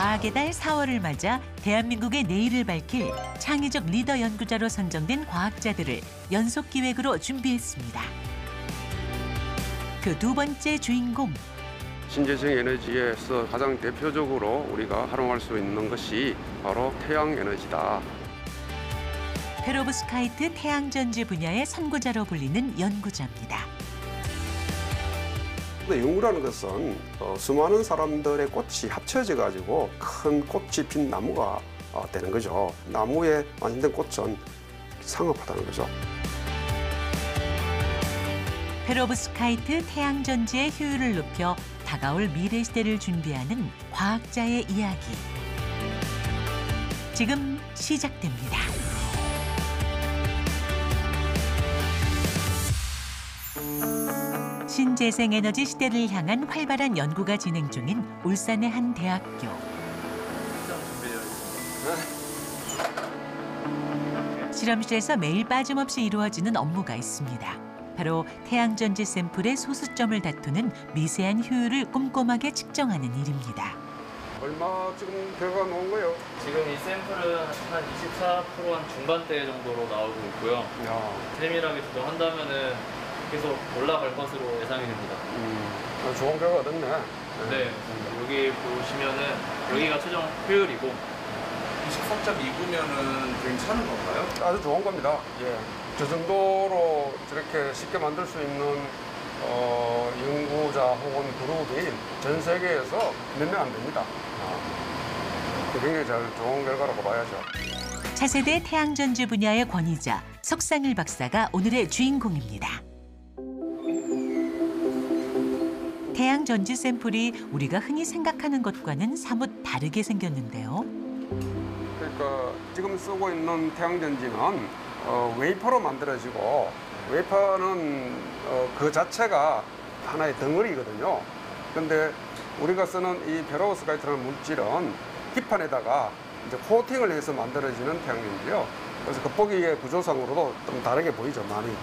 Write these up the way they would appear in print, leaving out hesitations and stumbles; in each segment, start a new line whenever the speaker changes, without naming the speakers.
과학의 달 4월을 맞아 대한민국의 내일을 밝힐 창의적 리더 연구자로 선정된 과학자들을 연속 기획으로 준비했습니다. 그 두 번째 주인공.
신재생 에너지에서 가장 대표적으로 우리가 활용할 수 있는 것이 바로 태양 에너지다.
페로브스카이트 태양전지 분야의 선구자로 불리는 연구자입니다.
연구라는 것은 수많은 사람들의 꽃이 합쳐져 가지고 큰 꽃이 핀 나무가 되는 거죠. 나무에 완성된 꽃은 상업하다는 거죠.
페로브스카이트 태양전지의 효율을 높여 다가올 미래 시대를 준비하는 과학자의 이야기. 지금 시작됩니다. 신재생에너지 시대를 향한 활발한 연구가 진행 중인 울산의 한 대학교. 실험실에서 매일 빠짐없이 이루어지는 업무가 있습니다. 바로 태양전지 샘플의 소수점을 다투는 미세한 효율을 꼼꼼하게 측정하는 일입니다.
얼마 지금 결과가 나온 거예요?
지금 이 샘플은 한 24% 한 중반대 정도로 나오고 있고요. 세밀하게 조정한다면은 계속 올라갈 것으로 예상이 됩니다.
좋은 결과가 됐네.
네, 여기 보시면은 여기가 최종 효율이고
24.2구면은 괜찮은 건가요?
아주 좋은 겁니다. 예. 저 정도로 저렇게 쉽게 만들 수 있는 연구자 혹은 그룹이 전 세계에서 몇 명 안 됩니다. 굉장히 좋은 결과라고 봐야죠.
차세대 태양전지 분야의 권위자 석상일 박사가 오늘의 주인공입니다. 태양전지 샘플이 우리가 흔히 생각하는 것과는 사뭇 다르게 생겼는데요.
그러니까 지금 쓰고 있는 태양전지는 웨이퍼로 만들어지고 웨이퍼는 그 자체가 하나의 덩어리거든요. 그런데 우리가 쓰는 이 페로브스카이트라는 물질은 힙판에다가 이제 코팅을 해서 만들어지는 태양전지요. 그래서 겉보기의 구조상으로도 좀 다르게 보이죠, 많이.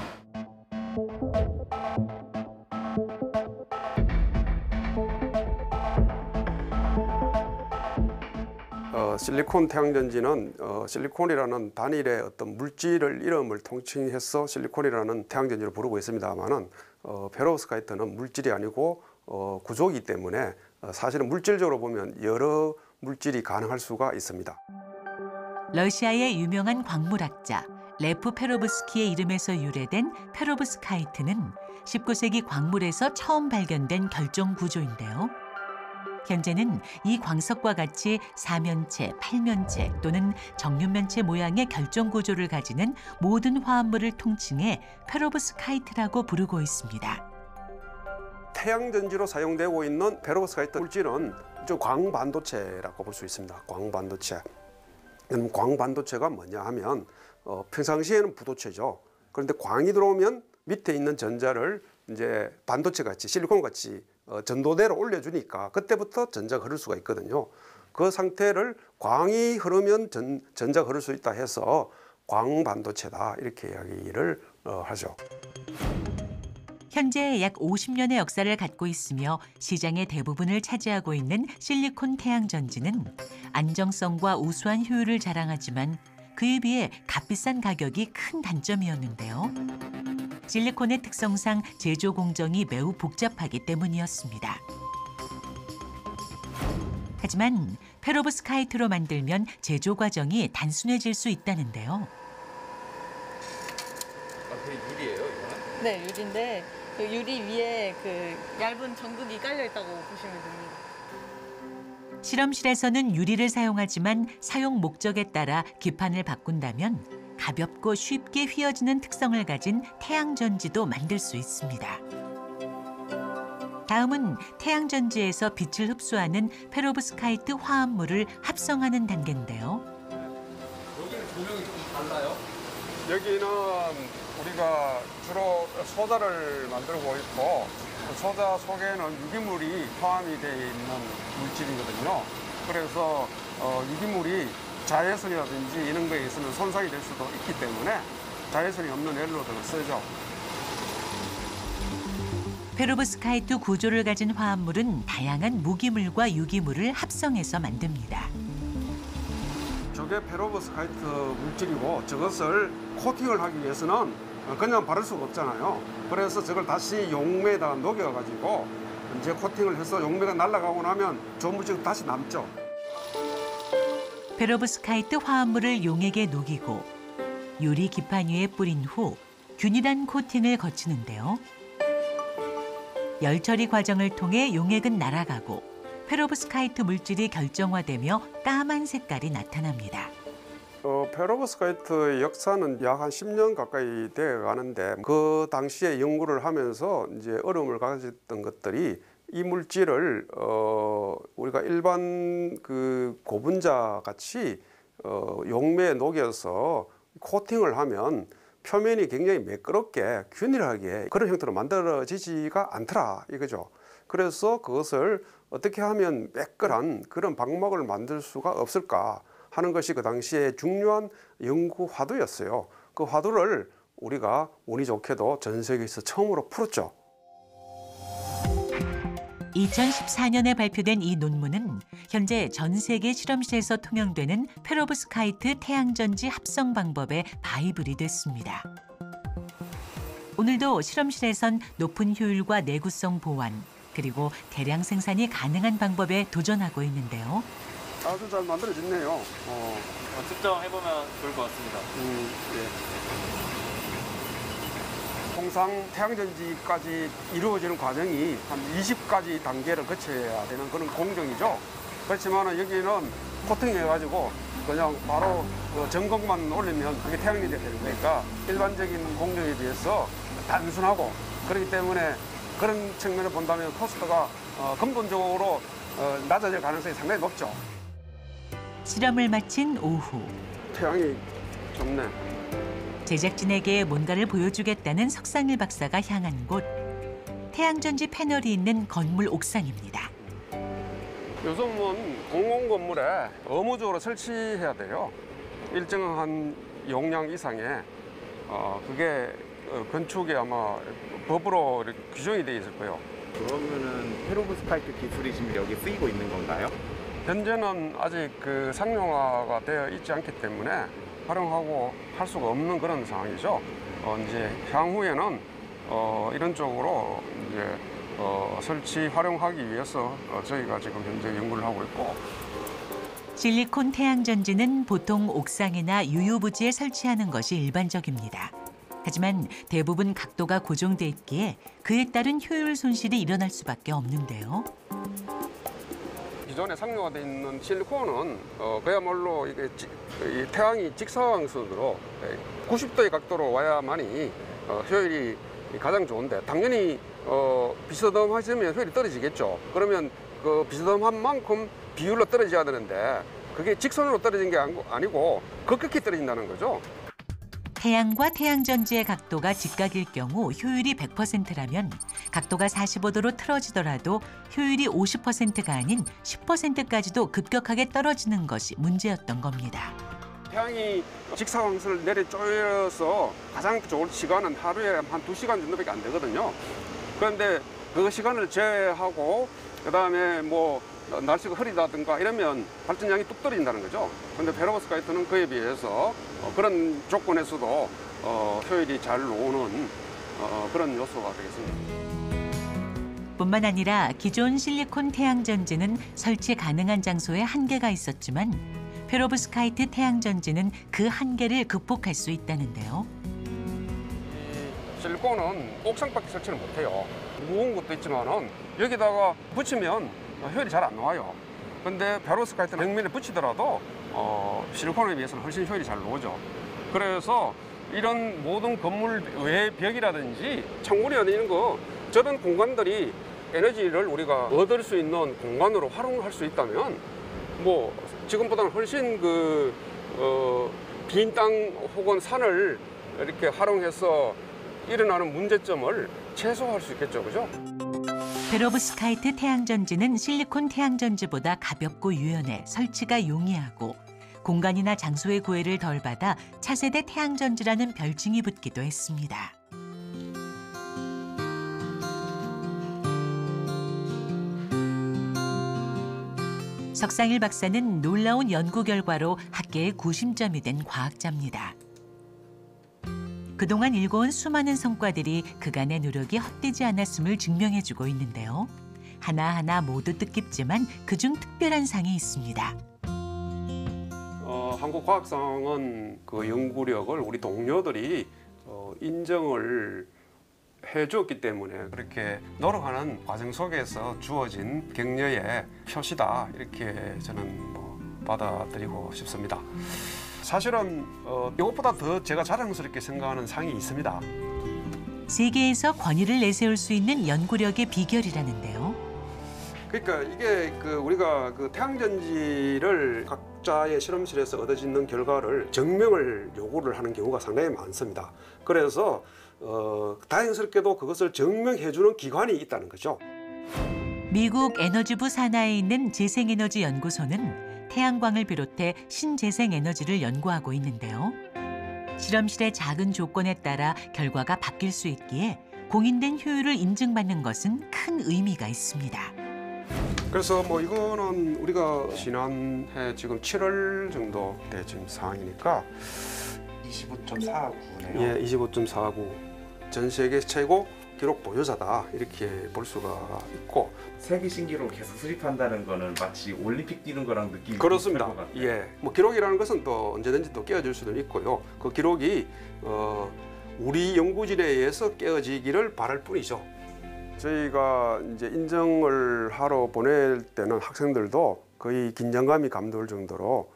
실리콘 태양전지는 실리콘이라는 단일의 어떤 물질을 이름을 통칭해서 실리콘이라는 태양전지를 부르고 있습니다만은 페로브스카이트는 물질이 아니고 구조이기 때문에 사실은 물질적으로 보면 여러 물질이 가능할 수가 있습니다.
러시아의 유명한 광물학자 레프 페로브스키의 이름에서 유래된 페로브스카이트는 19세기 광물에서 처음 발견된 결정 구조인데요. 현재는 이 광석과 같이 사면체, 팔면체 또는 정육면체 모양의 결정 구조를 가지는 모든 화합물을 통칭해 페로브스카이트라고 부르고 있습니다.
태양전지로 사용되고 있는 페로브스카이트 물질은 광반도체라고 볼 수 있습니다. 광반도체. 그럼 광반도체가 뭐냐 하면 평상시에는 부도체죠. 그런데 광이 들어오면 밑에 있는 전자를 이제 반도체 같이 실리콘 같이 전도대로 올려주니까 그때부터 전자가 흐를 수가 있거든요. 그 상태를 광이 흐르면 전자가 흐를 수 있다 해서 광반도체다 이렇게 이야기를 하죠.
현재 약 50년의 역사를 갖고 있으며 시장의 대부분을 차지하고 있는 실리콘 태양전지는 안정성과 우수한 효율을 자랑하지만 그에 비해 값비싼 가격이 큰 단점이었는데요. 실리콘의 특성상 제조 공정이 매우 복잡하기 때문이었습니다. 하지만 페로브스카이트로 만들면 제조 과정이 단순해질 수 있다는데요.
그게 유리예요, 이거는?
네, 유리인데 그 유리 위에 그 얇은 전극이 깔려 있다고 보시면 됩니다.
실험실에서는 유리를 사용하지만 사용 목적에 따라 기판을 바꾼다면 가볍고 쉽게 휘어지는 특성을 가진 태양전지도 만들 수 있습니다. 다음은 태양전지에서 빛을 흡수하는 페로브스카이트 화합물을 합성하는 단계인데요.
여기는 조명이 좀 달라요?
여기는 우리가 주로 소자를 만들고 있고 소자 속에는 유기물이 포함이 되어 있는 물질이거든요. 그래서 유기물이 자외선이라든지 이런 거에 있으면 손상이 될 수도 있기 때문에 자외선이 없는 엘로드를 쓰죠.
페로브스카이트 구조를 가진 화합물은 다양한 무기물과 유기물을 합성해서 만듭니다.
저게 페로브스카이트 물질이고 저것을 코팅을 하기 위해서는 그냥 바를 수가 없잖아요. 그래서 저걸 다시 용매에다가 녹여가지고 이제 코팅을 해서 용매가 날아가고 나면 저 물질이 다시 남죠.
페로브스카이트 화합물을 용액에 녹이고 유리 기판 위에 뿌린 후 균일한 코팅을 거치는데요. 열 처리 과정을 통해 용액은 날아가고 페로브스카이트 물질이 결정화되며 까만 색깔이 나타납니다.
페로브스카이트의 역사는 약 한 10년 가까이 되어 가는데 그 당시에 연구를 하면서 이제 어려움을 가졌던 것들이 이 물질을 우리가 일반 그 고분자 같이 용매에 녹여서 코팅을 하면 표면이 굉장히 매끄럽게 균일하게 그런 형태로 만들어지지가 않더라 이거죠. 그래서 그것을 어떻게 하면 매끈한 그런 방막을 만들 수가 없을까 하는 것이 그 당시에 중요한 연구 화두였어요. 그 화두를 우리가 운이 좋게도 전 세계에서 처음으로 풀었죠.
2014년에 발표된 이 논문은 현재 전 세계 실험실에서 통용되는 페로브스카이트 태양전지 합성 방법의 바이블이 됐습니다. 오늘도 실험실에선 높은 효율과 내구성 보완, 그리고 대량 생산이 가능한 방법에 도전하고 있는데요.
아주 잘 만들어졌네요.
측정해보면 좋을 것 같습니다.
예. 통상 태양전지까지 이루어지는 과정이 한 20가지 단계를 거쳐야 되는 그런 공정이죠. 그렇지만 여기는 코팅해가지고 그냥 바로 전극만 올리면 그게 태양열이 되는 거니까 일반적인 공정에 비해서 단순하고 그렇기 때문에 그런 측면을 본다면 코스트가 근본적으로 낮아질 가능성이 상당히 높죠.
실험을 마친 오후
태양이 좋네.
제작진에게 뭔가를 보여주겠다는 석상일 박사가 향한 곳, 태양전지 패널이 있는 건물 옥상입니다.
요즘은 공공 건물에 의무적으로 설치해야 돼요. 일정한 용량 이상의 그게 건축에 아마 법으로 이렇게 규정이 되어 있을 거예요.
그러면은 페로브스카이트 기술이 지금 여기 쓰이고 있는 건가요?
현재는 아직 그 상용화가 되어 있지 않기 때문에 활용하고 할 수가 없는 그런 상황이죠. 이제 향후에는 이런 쪽으로 이제 설치 활용하기 위해서 저희가 지금 현재 연구를 하고 있고.
실리콘 태양전지는 보통 옥상이나 유유부지에 설치하는 것이 일반적입니다. 하지만 대부분 각도가 고정돼 있기에 그에 따른 효율 손실이 일어날 수밖에 없는데요.
기존에 상용화되어 있는 실리콘은 그야말로 이게 이 태양이 직사광선으로 90도의 각도로 와야만이 효율이 가장 좋은데 당연히 비스듬하시면 효율이 떨어지겠죠. 그러면 그 비스듬한 만큼 비율로 떨어져야 되는데 그게 직선으로 떨어진 게 아니고 급격히 떨어진다는 거죠.
태양과 태양전지의 각도가 직각일 경우 효율이 100%라면 각도가 45도로 틀어지더라도 효율이 50%가 아닌 10%까지도 급격하게 떨어지는 것이 문제였던 겁니다.
태양이 직사광선을 내려쪼여서 가장 좋은 시간은 하루에 한 2시간 정도밖에 안 되거든요. 그런데 그 시간을 제외하고 그다음에 뭐 날씨가 흐리다든가 이러면 발전량이 뚝 떨어진다는 거죠. 그런데 페로브스카이트는 그에 비해서 그런 조건에서도 효율이 잘 나오는 그런 요소가 되겠습니다.
뿐만 아니라 기존 실리콘 태양전지는 설치 가능한 장소에 한계가 있었지만 페로브스카이트 태양전지는 그 한계를 극복할 수 있다는데요.
실리콘은 옥상밖에 설치를 못해요. 무거운 것도 있지만은 여기다가 붙이면 효율이 잘 안 나와요. 근데 페로브스카이트 벽면에 붙이더라도 실리콘에 비해서는 훨씬 효율이 잘 나오죠. 그래서 이런 모든 건물 외 벽이라든지 창문이 아닌 거 저런 공간들이 에너지를 우리가 얻을 수 있는 공간으로 활용을 할 수 있다면 뭐 지금보다는 훨씬 빈 땅 혹은 산을 이렇게 활용해서 일어나는 문제점을 최소화할 수 있겠죠, 그죠?
페로브스카이트 태양전지는 실리콘 태양전지보다 가볍고 유연해 설치가 용이하고 공간이나 장소의 구애를 덜 받아 차세대 태양전지라는 별칭이 붙기도 했습니다. 석상일 박사는 놀라운 연구 결과로 학계의 구심점이 된 과학자입니다. 그동안 일궈온 수많은 성과들이 그간의 노력이 헛되지 않았음을 증명해주고 있는데요. 하나하나 모두 뜻깊지만 그중 특별한 상이 있습니다.
한국과학상은 그 연구력을 우리 동료들이 인정을 해주었기 때문에 그렇게 노력하는 과정 속에서 주어진 격려의 표시다 이렇게 저는 받아들이고 싶습니다. 사실은 이것보다 더 제가 자랑스럽게 생각하는 상이 있습니다.
세계에서 권위를 내세울 수 있는 연구력의 비결이라는데요.
그러니까 이게 우리가 태양전지를 각자의 실험실에서 얻어지는 결과를 증명을 요구를 하는 경우가 상당히 많습니다. 그래서 다행스럽게도 그것을 증명해주는 기관이 있다는 거죠.
미국 에너지부 산하에 있는 재생에너지연구소는 태양광을 비롯해 신재생에너지를 연구하고 있는데요. 실험실의 작은 조건에 따라 결과가 바뀔 수 있기에 공인된 효율을 인증받는 것은 큰 의미가 있습니다.
그래서 이거는 우리가 지난해 지금 7월 정도 때 지금 상황이니까
25.49네요.
예, 25.49 전 세계 최고 기록 보유자다 이렇게 볼 수가 있고
세계 신기록을 계속 수립한다는 거는 마치 올림픽 뛰는 거랑 느낌이
그렇습니다.
비슷할 것 같아요.
예, 기록이라는 것은 또 언제든지 또 깨어질 수도 있고요. 그 기록이 우리 연구진에 의해서 깨어지기를 바랄 뿐이죠. 저희가 이제 인정을 하러 보낼 때는 학생들도 거의 긴장감이 감돌 정도로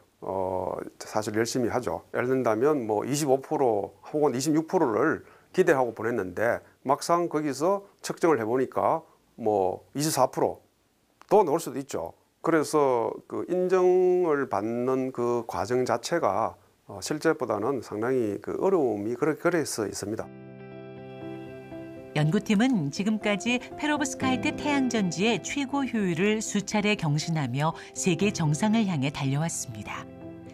사실 열심히 하죠. 예를 든다면 25% 혹은 26%를 기대하고 보냈는데 막상 거기서 측정을 해보니까 24%도 나올 수도 있죠. 그래서 그 인정을 받는 그 과정 자체가 실제보다는 상당히 어려움이 그래서 있습니다.
연구팀은 지금까지 페로브스카이트 태양전지의 최고 효율을 수차례 경신하며 세계 정상을 향해 달려왔습니다.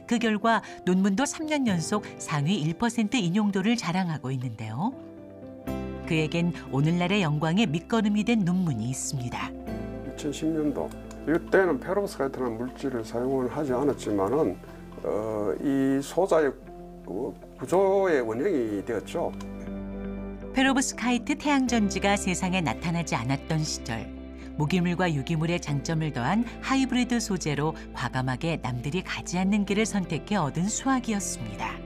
그 결과 논문도 3년 연속 상위 1% 인용도를 자랑하고 있는데요. 그에겐 오늘날의 영광의 밑거름이 된 논문이 있습니다.
2010년도 이때는 페로브스카이트라는 물질을 사용을 하지 않았지만은 이 소자의 구조의 원형이 되었죠.
페로브스카이트 태양전지가 세상에 나타나지 않았던 시절, 무기물과 유기물의 장점을 더한 하이브리드 소재로 과감하게 남들이 가지 않는 길을 선택해 얻은 수확이었습니다.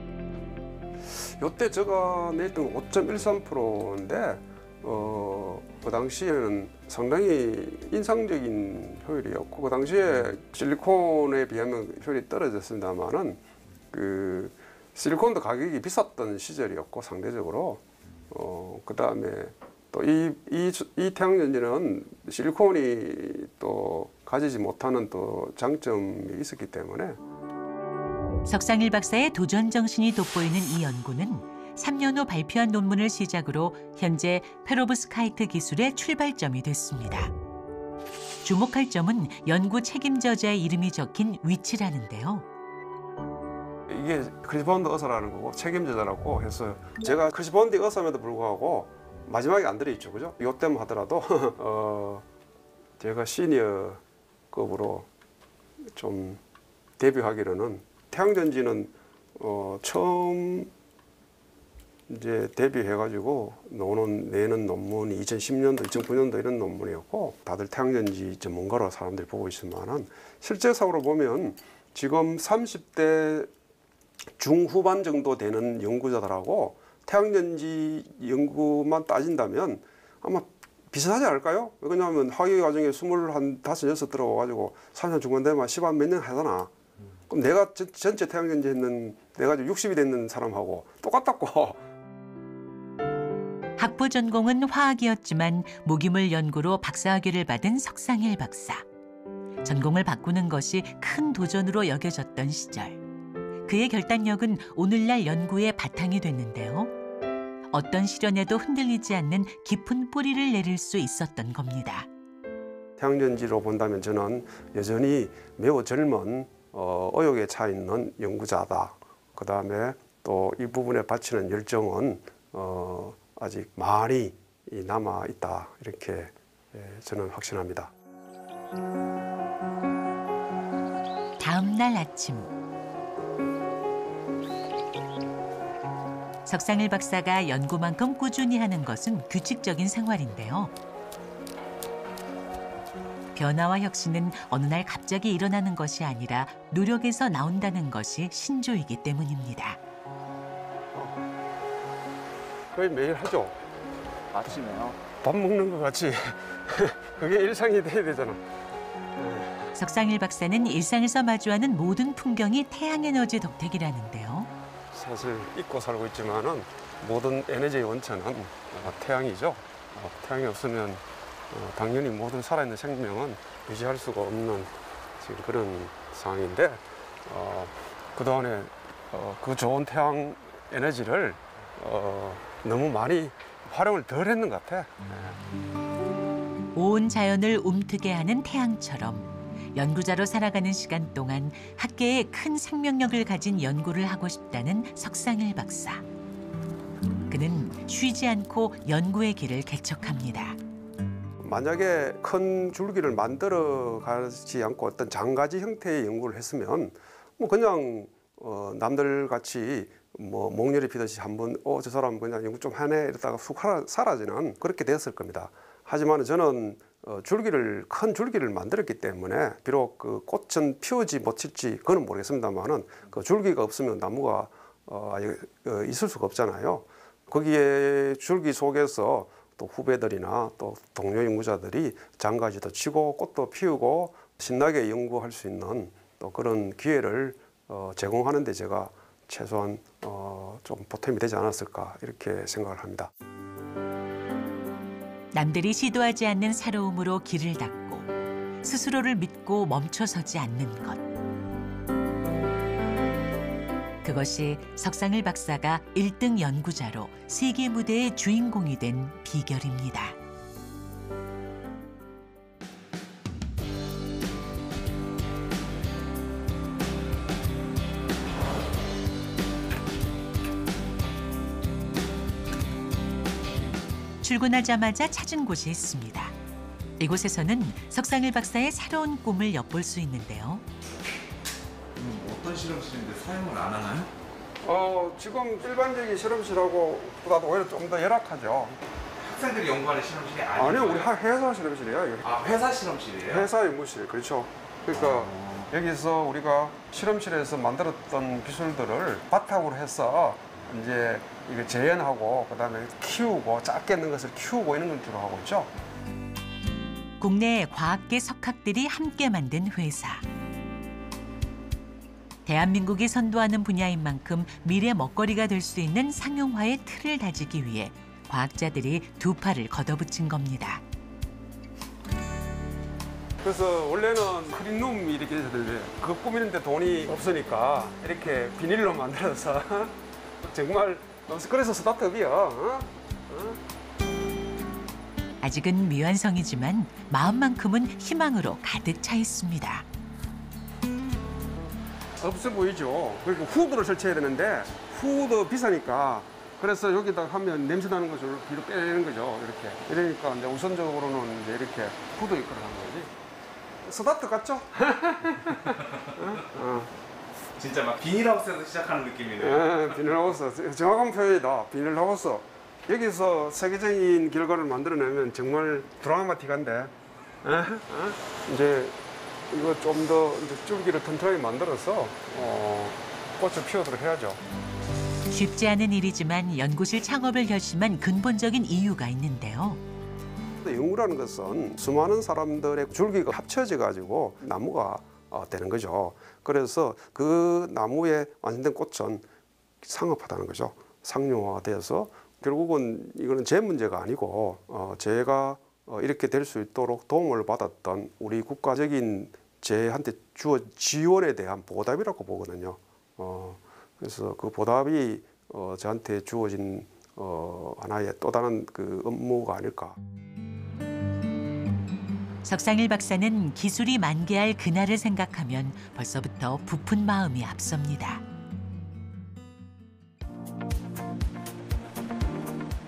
이때 제가 냈던 5.13%인데 그 당시에는 상당히 인상적인 효율이었고 그 당시에 실리콘에 비하면 효율이 떨어졌습니다만은 실리콘도 가격이 비쌌던 시절이었고 상대적으로 그 다음에 또 이 태양전지는 실리콘이 또 가지지 못하는 또 장점이 있었기 때문에
석상일 박사의 도전 정신이 돋보이는 이 연구는 3년 후 발표한 논문을 시작으로 현재 페로브스카이트 기술의 출발점이 됐습니다. 주목할 점은 연구 책임자의 이름이 적힌 위치라는데요.
이게 크리스본드 의사라는 거고 책임자라고 해서 제가 크리스본드 의사임에도 불구하고 마지막에 안 들어있죠, 그죠? 이때만 하더라도 제가 시니어급으로 좀 데뷔하기로는 태양전지는 처음 이제 데뷔해가지고 내는 논문이 2010년도, 2009년도 이런 논문이었고 다들 태양전지 전문가로 사람들이 보고 있지만은 실제상으로 보면 지금 30대 중후반 정도 되는 연구자들하고 태양전지 연구만 따진다면 아마 비슷하지 않을까요? 왜냐하면 학위 과정에 25, 6 들어가가지고 30년 중반 되면 10한 몇 년 하잖아. 그럼 내가 전체 태양전지 했는 내가 60이 됐는 사람하고 똑같다고.
학부 전공은 화학이었지만 무기물 연구로 박사학위를 받은 석상일 박사. 전공을 바꾸는 것이 큰 도전으로 여겨졌던 시절. 그의 결단력은 오늘날 연구의 바탕이 됐는데요. 어떤 시련에도 흔들리지 않는 깊은 뿌리를 내릴 수 있었던 겁니다.
태양전지로 본다면 저는 여전히 매우 젊은 의욕에 차 있는 연구자다. 그 다음에 또 이 부분에 바치는 열정은 아직 많이 남아 있다. 이렇게 저는 확신합니다.
다음 날 아침. 석상일 박사가 연구만큼 꾸준히 하는 것은 규칙적인 생활인데요. 변화와 혁신은 어느 날 갑자기 일어나는 것이 아니라 노력에서 나온다는 것이 신조이기 때문입니다.
거의 매일 하죠.
아침에요.
밥 먹는 것 같이 그게 일상이 돼야 되잖아.
석상일 박사는 일상에서 마주하는 모든 풍경이 태양에너지 덕택이라는데요.
사실 잊고 살고 있지만은 모든 에너지의 원천은 태양이죠. 태양이 없으면 당연히 모든 살아있는 생명은 유지할 수가 없는 지금 그런 상황인데 그동안에 그 좋은 태양 에너지를 너무 많이 활용을 덜 했는 것 같아.
온 자연을 움트게 하는 태양처럼 연구자로 살아가는 시간 동안 학계에 큰 생명력을 가진 연구를 하고 싶다는 석상일 박사. 그는 쉬지 않고 연구의 길을 개척합니다.
만약에 큰 줄기를 만들어 가지 않고 어떤 장가지 형태의 연구를 했으면 뭐 그냥 남들 같이 뭐 목렬이 피듯이 한번 저 사람 그냥 연구 좀 하네 이러다가 훅 사라지는 그렇게 됐을 겁니다. 하지만 저는 큰 줄기를 만들었기 때문에 비록 그 꽃은 피우지 못할지 그건 모르겠습니다만은 그 줄기가 없으면 나무가 있을 수가 없잖아요. 거기에 줄기 속에서 또 후배들이나 또 동료 연구자들이 장가지도 치고 꽃도 피우고 신나게 연구할 수 있는 또 그런 기회를 제공하는 데 제가 최소한 좀 보탬이 되지 않았을까 이렇게 생각을 합니다.
남들이 시도하지 않는 새로움으로 길을 닫고 스스로를 믿고 멈춰서지 않는 것. 그것이 석상일 박사가 1등 연구자로 세계 무대의 주인공이 된 비결입니다. 출근하자마자 찾은 곳이 있습니다. 이곳에서는 석상일 박사의 새로운 꿈을 엿볼 수 있는데요.
어떤 실험실인데 사용을 안 하나요?
지금 일반적인 실험실하고 보다도 오히려 좀 더 열악하죠.
학생들이 연구하는 실험실이 아니에요?
아니요, 우리 회사 실험실이에요. 이거.
아, 회사 실험실이에요?
회사 연구실, 그렇죠. 그러니까 여기서 우리가 실험실에서 만들었던 기술들을 바탕으로 해서 이제 이거 재현하고 그다음에 키우고 작게 있는 것을 키우고 이런 걸 주로 하고 있죠.
국내 과학계 석학들이 함께 만든 회사. 대한민국이 선도하는 분야인 만큼 미래 먹거리가 될 수 있는 상용화의 틀을 다지기 위해 과학자들이 두 팔을 걷어붙인 겁니다.
그래서 원래는 크린룸 이렇게 되는데 그거 꾸미는데 돈이 없으니까 이렇게 비닐로 만들어서 정말 그래서 스타트업이야.
아직은 미완성이지만 마음만큼은 희망으로 가득 차 있습니다.
없어 보이죠. 그리고 후드를 설치해야 되는데 후드 비싸니까 그래서 여기다 하면 냄새 나는 것을 뒤로 빼내는 거죠. 이렇게. 이러니까 이제 우선적으로는 이제 이렇게 후드 역할을 하는 거지. 스타트 같죠?
진짜 막 비닐하우스에서 시작하는 느낌이네요.
비닐하우스. 정확한 표현이다. 비닐하우스. 여기서 세계적인 결과를 만들어내면 정말 드라마틱한데. 이제 이거 좀 더 줄기를 튼튼하게 만들어서 꽃을 피우도록 해야죠.
쉽지 않은 일이지만 연구실 창업을 결심한 근본적인 이유가 있는데요.
연구라는 것은 수많은 사람들의 줄기가 합쳐져 가지고 나무가 되는 거죠. 그래서 그 나무에 완성된 꽃은 상업화되는 거죠. 상용화돼서 결국은 이거는 제 문제가 아니고 제가 이렇게 될 수 있도록 도움을 받았던 우리 국가적인 제한테 주어 지원에 대한 보답이라고 보거든요. 그래서 그 보답이 저한테 주어진 하나의 또 다른 그 업무가 아닐까.
석상일 박사는 기술이 만개할 그날을 생각하면 벌써부터 부푼 마음이 앞섭니다.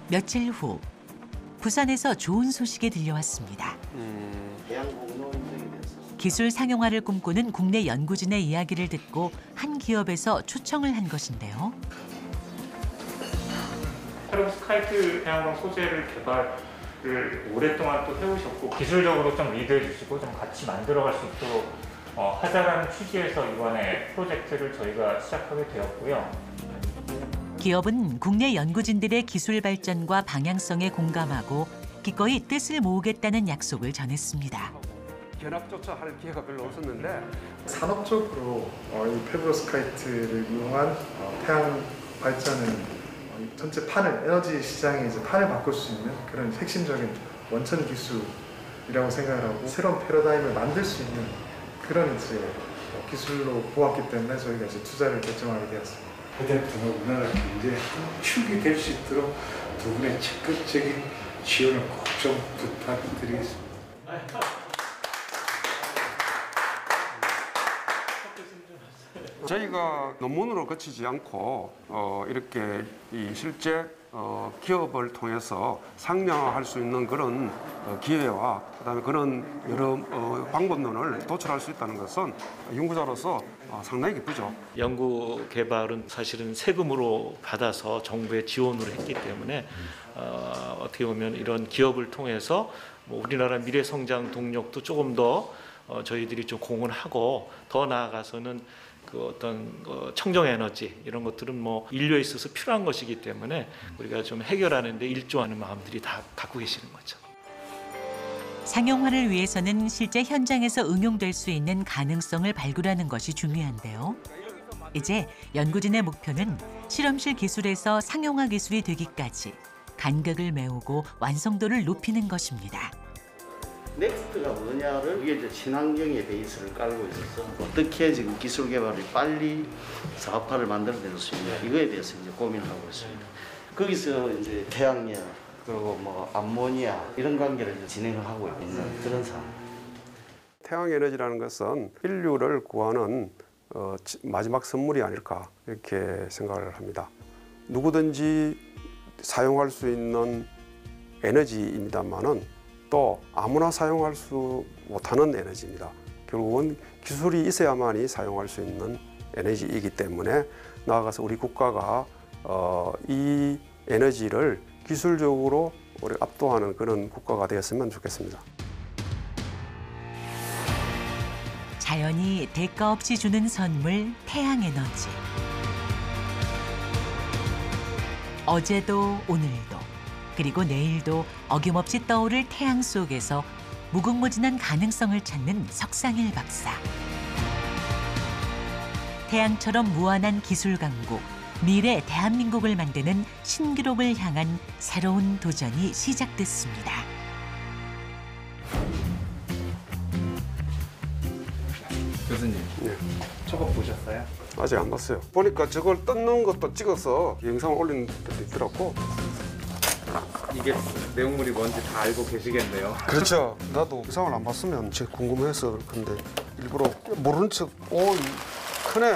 며칠 후 부산에서 좋은 소식이 들려왔습니다. 기술 상용화를 꿈꾸는 국내 연구진의 이야기를 듣고 한 기업에서 초청을 한 것인데요.
페로브스카이트 태양광 소재를 개발을 오랫동안 또 해오셨고 기술적으로 좀 리드해 주시고 좀 같이 만들어갈 수 있도록 하자라는 취지에서 이번에 프로젝트를 저희가 시작하게 되었고요.
기업은 국내 연구진들의 기술 발전과 방향성에 공감하고 기꺼이 뜻을 모으겠다는 약속을 전했습니다.
견학조차 할 기회가 별로 없었는데
산업적으로 이 페로브스카이트를 이용한 태양 발전은 전체 판을 에너지 시장의 이제 판을 바꿀 수 있는 그런 핵심적인 원천 기술이라고 생각을 하고 새로운 패러다임을 만들 수 있는 그런 이제 기술로 보았기 때문에 저희가 이제 투자를 결정하게 되었습니다.
휴대폰을 우리나라 경제에 축이 될 수 있도록 두 분의 적극적인 지원을 꼭 좀 부탁드리겠습니다.
저희가 논문으로 그치지 않고 이렇게 실제 기업을 통해서 상용화할 수 있는 그런 기회와 그다음에 그런 여러 방법론을 도출할 수 있다는 것은 연구자로서 상당히 기쁘죠.
연구 개발은 사실은 세금으로 받아서 정부의 지원으로 했기 때문에 어떻게 보면 이런 기업을 통해서 뭐 우리나라 미래 성장 동력도 조금 더 저희들이 좀 공헌하고 더 나아가서는 그 어떤 청정 에너지 이런 것들은 뭐 인류에 있어서 필요한 것이기 때문에 우리가 좀 해결하는 데 일조하는 마음들이 다 갖고 계시는 거죠.
상용화를 위해서는 실제 현장에서 응용될 수 있는 가능성을 발굴하는 것이 중요한데요. 이제 연구진의 목표는 실험실 기술에서 상용화 기술이 되기까지 간격을 메우고 완성도를 높이는 것입니다.
넥스트가 뭐냐를 위에 이제 친환경의 베이스를 깔고 있어서 어떻게 지금 기술 개발을 빨리 사업화를 만들어낼 수 있냐 이거에 대해서 이제 고민을 하고 있습니다. 거기서 이제 태양열 그리고 뭐 암모니아 이런 관계를 이제 진행을 하고 있는 그런 상황.
태양 에너지라는 것은 인류를 구하는 마지막 선물이 아닐까 이렇게 생각을 합니다. 누구든지 사용할 수 있는 에너지입니다만은 또 아무나 사용할 수 못하는 에너지입니다. 결국은 기술이 있어야만이 사용할 수 있는 에너지이기 때문에 나아가서 우리 국가가 이 에너지를 기술적으로 우리 압도하는 그런 국가가 되었으면 좋겠습니다.
자연이 대가 없이 주는 선물 태양에너지. 어제도 오늘도 그리고 내일도 어김없이 떠오를 태양 속에서 무궁무진한 가능성을 찾는 석상일 박사. 태양처럼 무한한 기술 강국, 미래 대한민국을 만드는 신기록을 향한 새로운 도전이 시작됐습니다.
교수님,
네.
저거 보셨어요?
아직 안 봤어요. 보니까 저걸 뜯는 것도 찍어서 영상을 올리는 데도 있더라고.
이게 내용물이 뭔지 다 알고 계시겠네요.
그렇죠. 나도 영상을 안 봤으면 제가 궁금해서 그런데 일부러 모르는 척. 오, 크네.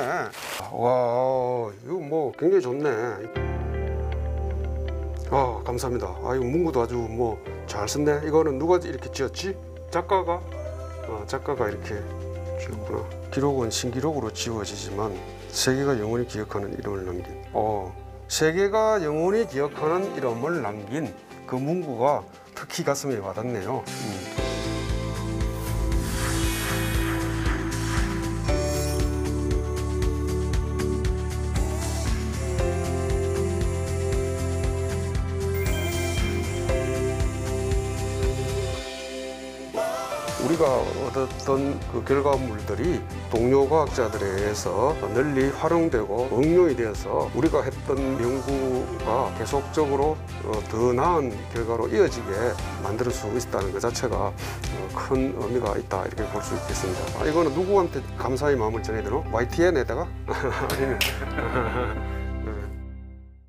와, 이거 뭐 굉장히 좋네. 아, 감사합니다. 아, 이거 문구도 아주 뭐 잘 썼네. 이거는 누가 이렇게 지었지? 작가가? 작가가 이렇게 지었구나. 기록은 신기록으로 지워지지만 세계가 영원히 기억하는 이름을 남긴. 세계가 영원히 기억하는 이름을 남긴 그 문구가 특히 가슴에 와닿네요. 우리가 얻었던 그 결과물들이 동료 과학자들에 의해서 널리 활용되고 응용이 되어서 우리가 했던 연구가 계속적으로 더 나은 결과로 이어지게 만들 수 있다는 것 자체가 큰 의미가 있다 이렇게 볼 수 있겠습니다. 이거는 누구한테 감사의 마음을 전해야 되노? YTN에다가? 아니면